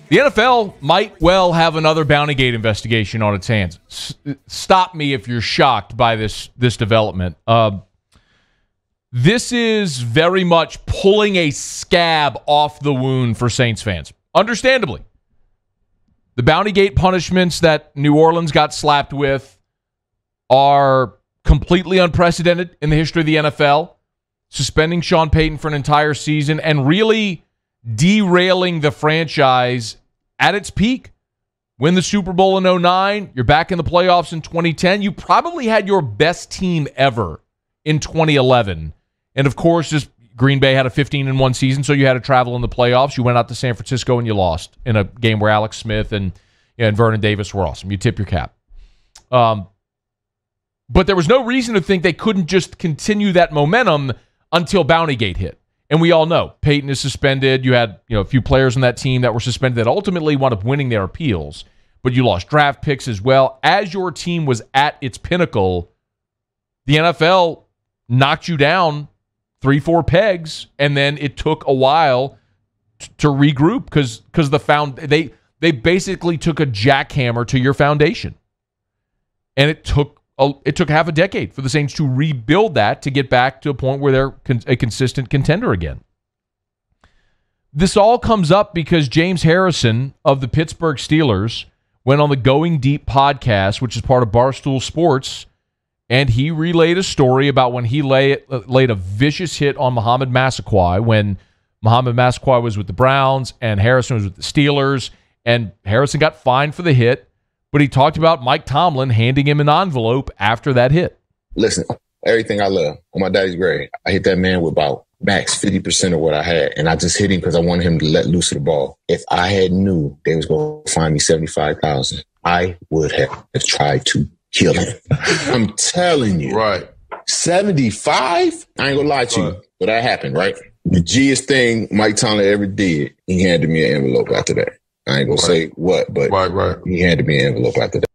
The NFL might well have another Bountygate investigation on its hands. Stop me if you're shocked by this development. This is very much pulling a scab off the wound for Saints fans. Understandably. The Bountygate punishments that New Orleans got slapped with are completely unprecedented in the history of the NFL. Suspending Sean Payton for an entire season and really derailing the franchise at its peak. Win the Super Bowl in 2009. You're back in the playoffs in 2010. You probably had your best team ever in 2011. And, of course, just Green Bay had a 15-1 season, so you had to travel in the playoffs. You went out to San Francisco and you lost in a game where Alex Smith and Vernon Davis were awesome. You tip your cap. But there was no reason to think they couldn't just continue that momentum until Bountygate hit. And we all know Peyton is suspended. You had a few players on that team that were suspended that ultimately wound up winning their appeals. But you lost draft picks as well. As your team was at its pinnacle, the NFL knocked you down 3-4 pegs, and then it took a while to regroup because they basically took a jackhammer to your foundation. And it took half a decade for the Saints to rebuild that to get back to a point where they're a consistent contender again. This all comes up because James Harrison of the Pittsburgh Steelers went on the Going Deep podcast, which is part of Barstool Sports, and he relayed a story about when he laid a vicious hit on Mohamed Massaquoi when Mohamed Massaquoi was with the Browns and Harrison was with the Steelers, and Harrison got fined for the hit. But he talked about Mike Tomlin handing him an envelope after that hit. Listen, everything I love on my daddy's grave, I hit that man with about max 50% of what I had. And I just hit him because I wanted him to let loose of the ball. If I had knew they was going to fine me $75,000, I would have tried to kill him. I'm telling you. Right. 75? I ain't going to lie to you. But that happened, right? The G'est thing Mike Tomlin ever did, he handed me an envelope after that. I ain't going to say what, but he handed me an envelope after that.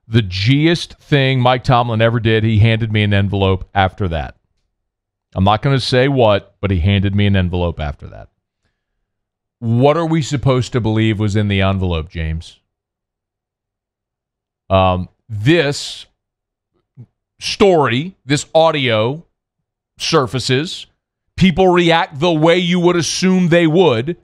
The G'est thing Mike Tomlin ever did, he handed me an envelope after that. I'm not going to say what, but he handed me an envelope after that. What are we supposed to believe was in the envelope, James? This story, this audio surfaces. People react the way you would assume they would.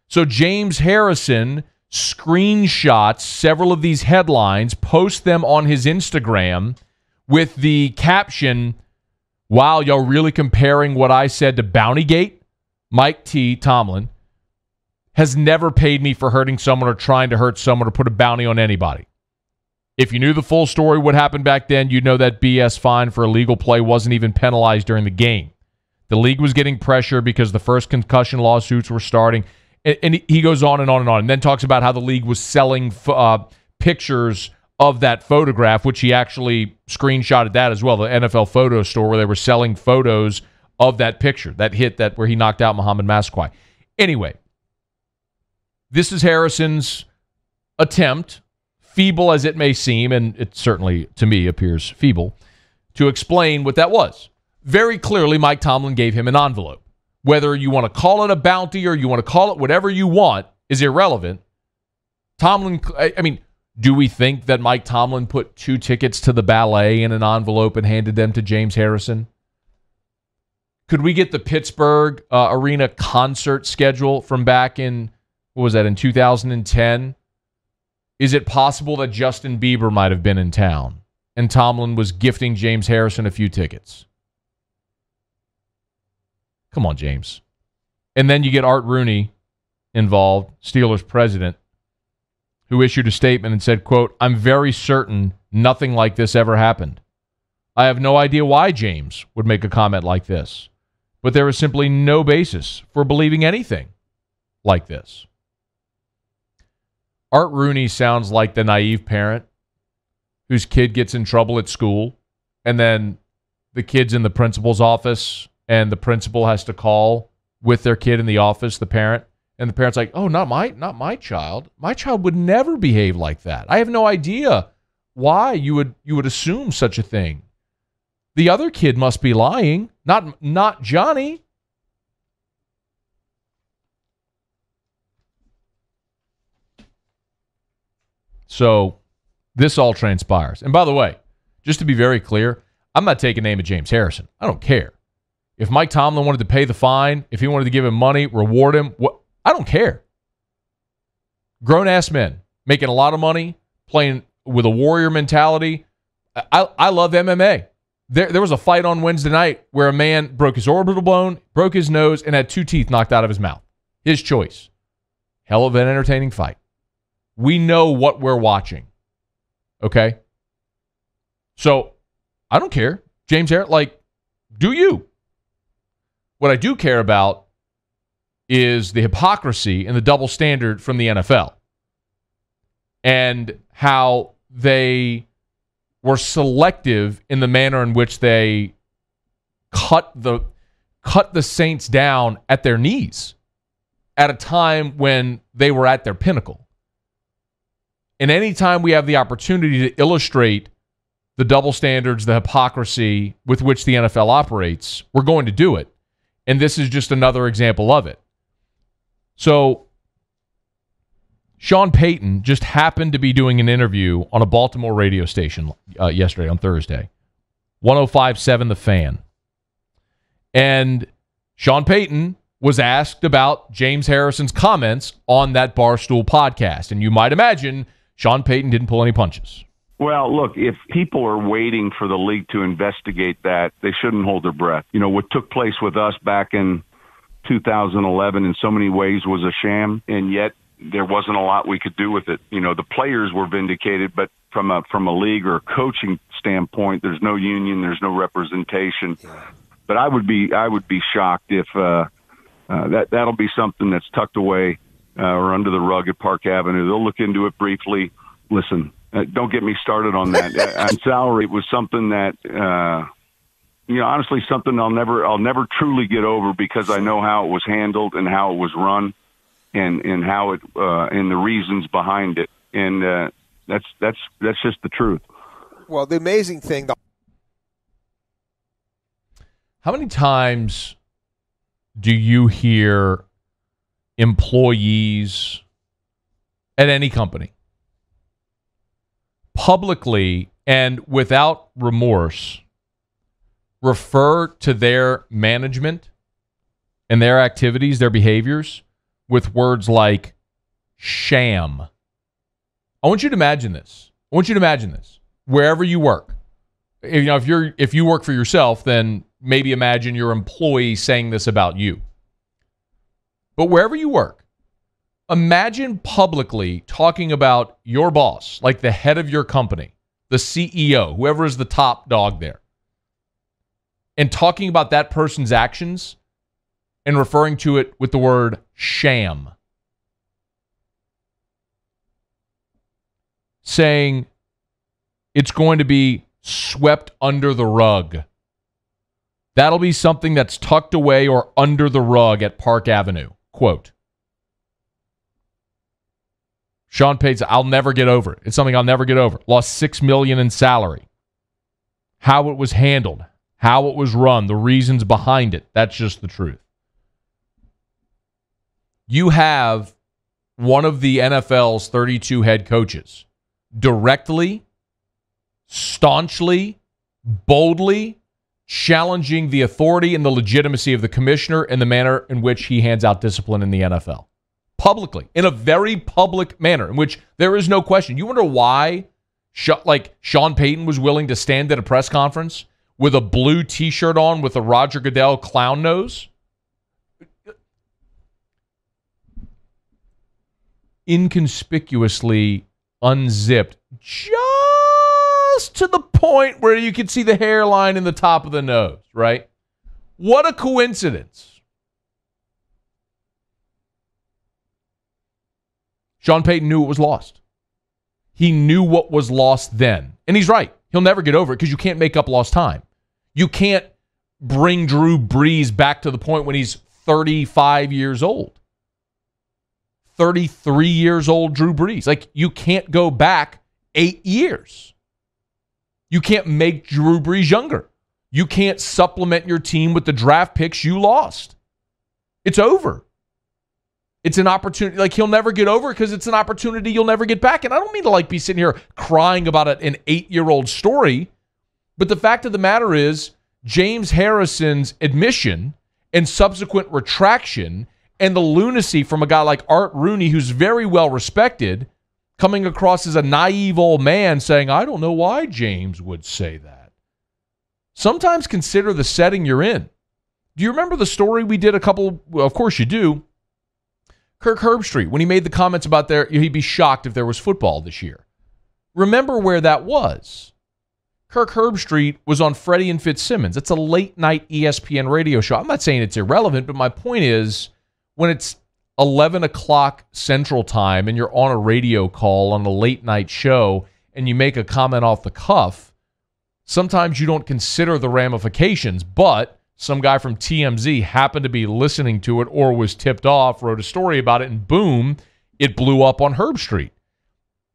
So James Harrison screenshots several of these headlines, posts them on his Instagram with the caption, "Wow, y'all really comparing what I said to Bountygate? Mike Tomlin has never paid me for hurting someone or trying to hurt someone or put a bounty on anybody. If you knew the full story, what happened back then, you'd know that BS fine for illegal play wasn't even penalized during the game. The league was getting pressure because the first concussion lawsuits were starting." And he goes on and on and on, and then talks about how the league was selling pictures of that photograph, which he actually screenshotted that as well, the NFL photo store where they were selling photos of that picture, that hit where he knocked out Mohamed Massaquoi. Anyway, this is Harrison's attempt, feeble as it may seem, and it certainly, to me, appears feeble, to explain what that was. Very clearly, Mike Tomlin gave him an envelope. Whether you want to call it a bounty or you want to call it whatever you want is irrelevant. Tomlin, I mean, do we think that Mike Tomlin put 2 tickets to the ballet in an envelope and handed them to James Harrison? Could we get the Pittsburgh Arena concert schedule from back in, in 2010? Is it possible that Justin Bieber might have been in town and Tomlin was gifting James Harrison a few tickets? Come on, James. And then you get Art Rooney involved, Steelers president, who issued a statement and said, quote, "I'm very certain nothing like this ever happened. I have no idea why James would make a comment like this, but there is simply no basis for believing anything like this." Art Rooney sounds like the naive parent whose kid gets in trouble at school, and then the kid's in the principal's office, and the principal has to call with their kid in the office, the parent, and the parent's like, "Oh, not my child. My child would never behave like that. I have no idea why you would assume such a thing. The other kid must be lying, not Johnny." So this all transpires. And by the way, just to be very clear, I'm not taking name of James Harrison. I don't care. If Mike Tomlin wanted to pay the fine, if he wanted to give him money, reward him, I don't care. Grown-ass men making a lot of money, playing with a warrior mentality. I love MMA. There was a fight on Wednesday night where a man broke his orbital bone, broke his nose, and had 2 teeth knocked out of his mouth. His choice. Hell of an entertaining fight. We know what we're watching. Okay? So, I don't care. James Harrison, do you? What I do care about is the hypocrisy and the double standard from the NFL. And how they were selective in the manner in which they cut the Saints down at their knees at a time when they were at their pinnacle. And anytime we have the opportunity to illustrate the double standards, the hypocrisy with which the NFL operates, we're going to do it. And this is just another example of it. So, Sean Payton just happened to be doing an interview on a Baltimore radio station yesterday, on Thursday. 105.7 The Fan. And Sean Payton was asked about James Harrison's comments on that Barstool podcast. And you might imagine Sean Payton didn't pull any punches. Well, look, if people are waiting for the league to investigate that, they shouldn't hold their breath. You know, what took place with us back in 2011 in so many ways was a sham, and yet there wasn't a lot we could do with it. You know, the players were vindicated, but from a league or a coaching standpoint, there's no union, there's no representation. But I would be shocked if that'll be something that's tucked away or under the rug at Park Avenue. They'll look into it briefly. Listen, don't get me started on that. Salary was something that, honestly, something I'll never truly get over, because I know how it was handled and how it was run, and how it and the reasons behind it, and that's just the truth. Well, the amazing thing. How many times do you hear employees at any company publicly and without remorse refer to their management and their activities, their behaviors, with words like sham? I want you to imagine this. Wherever you work. If you work for yourself, then maybe imagine your employee saying this about you. But wherever you work, imagine publicly talking about your boss, like the head of your company, the CEO, whoever is the top dog there, and talking about that person's actions and referring to it with the word sham. Saying it's going to be swept under the rug. That'll be something that's tucked away or under the rug at Park Avenue. Quote. Sean Payton, I'll never get over it. It's something I'll never get over. Lost $6 million in salary. How it was handled, how it was run, the reasons behind it. That's just the truth. You have one of the NFL's 32 head coaches directly, staunchly, boldly challenging the authority and the legitimacy of the commissioner and the manner in which he hands out discipline in the NFL. Publicly, in a very public manner, in which there is no question. You wonder why Sean Payton was willing to stand at a press conference with a blue T-shirt on with a Roger Goodell clown nose? Inconspicuously unzipped, just to the point where you can see the hairline in the top of the nose, right? What a coincidence. Sean Payton knew it was lost. He knew what was lost then. And he's right. He'll never get over it because you can't make up lost time. You can't bring Drew Brees back to the point when he's 35 years old. 33 years old Drew Brees. Like, you can't go back 8 years. You can't make Drew Brees younger. You can't supplement your team with the draft picks you lost. It's over. It's an opportunity. Like, he'll never get over it because it's an opportunity you'll never get back. And I don't mean to like be sitting here crying about an 8-year-old story, but the fact of the matter is James Harrison's admission and subsequent retraction and the lunacy from a guy like Art Rooney, who's very well respected, coming across as a naive old man saying, I don't know why James would say that. Sometimes consider the setting you're in. Do you remember the story we did of course you do, Kirk Herbstreit, when he made the comments about he'd be shocked if there was football this year. Remember where that was. Kirk Herbstreit was on Freddie and Fitzsimmons. It's a late-night ESPN radio show. I'm not saying it's irrelevant, but my point is, when it's 11 o'clock Central Time and you're on a radio call on a late-night show and you make a comment off the cuff, sometimes you don't consider the ramifications, but some guy from TMZ happened to be listening to it or was tipped off, wrote a story about it, and boom, it blew up on Herbstreit.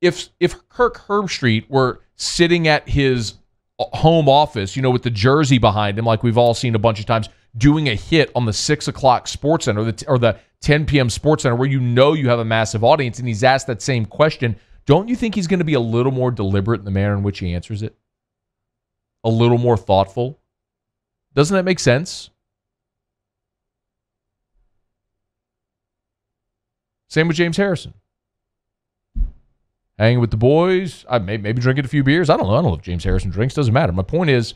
If Kirk Herbstreit were sitting at his home office, with the jersey behind him, like we've all seen a bunch of times, doing a hit on the 6 o'clock Sports Center or the 10 p.m. Sports Center where you have a massive audience, and he's asked that same question, don't you think he's going to be a little more deliberate in the manner in which he answers it? A little more thoughtful? Doesn't that make sense? Same with James Harrison. Hanging with the boys, maybe drinking a few beers. I don't know if James Harrison drinks. Doesn't matter. My point is,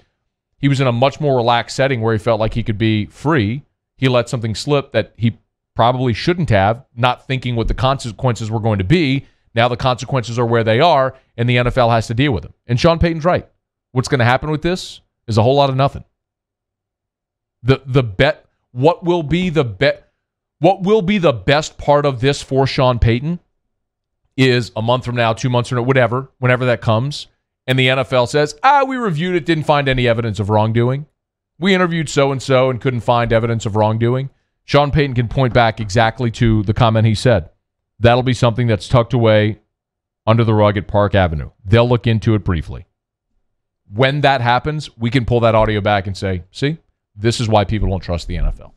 he was in a much more relaxed setting where he felt like he could be free. He let something slip that he probably shouldn't have, not thinking what the consequences were going to be. Now the consequences are where they are, and the NFL has to deal with them. And Sean Payton's right. What's going to happen with this is a whole lot of nothing. What will be the best part of this for Sean Payton is a month from now, 2 months from now, whenever that comes, and the NFL says, we reviewed it, didn't find any evidence of wrongdoing. We interviewed so-and-so and couldn't find evidence of wrongdoing. Sean Payton can point back exactly to the comment he said. That'll be something that's tucked away under the rug at Park Avenue. They'll look into it briefly. When that happens, we can pull that audio back and say, see, this is why people don't trust the NFL.